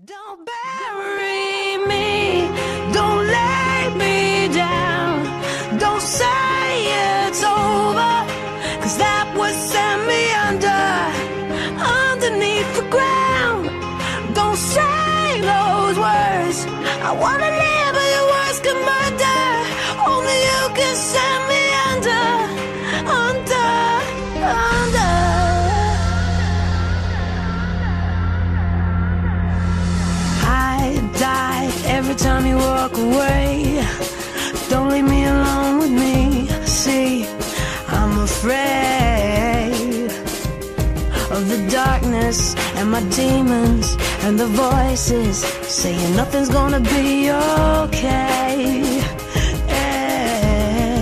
Don't bury me, don't lay me down, don't say it's over, 'cause that would send me underneath the ground. Don't say those words, I wanna live but your words can murder. Only you can send me under. I die every time you walk away. Don't leave me alone with me. See, I'm afraid of the darkness and my demons and the voices saying nothing's gonna be okay. Hey,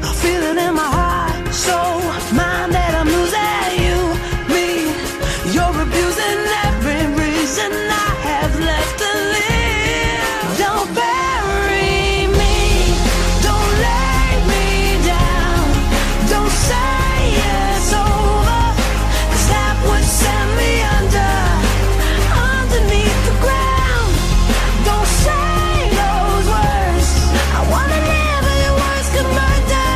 I feel it in my heart, soul, mind that I'm losing you, me. You're abusing every reason I have left to live. Don't bury me, don't lay me down, don't say it's over, 'cause that would send me underneath the ground. Don't say those words, I wanna live but your words can murder.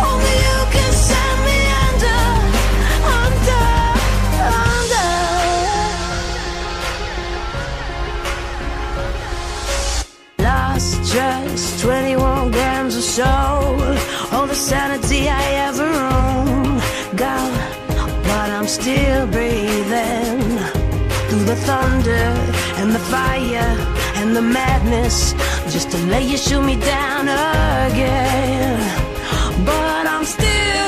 Only you can send me under. Lost just 21 grams of soul, all the sanity I ever owned. Gone, but I'm still breathing through the thunder and the fire and the madness, just to let you shoot me down again. But I'm still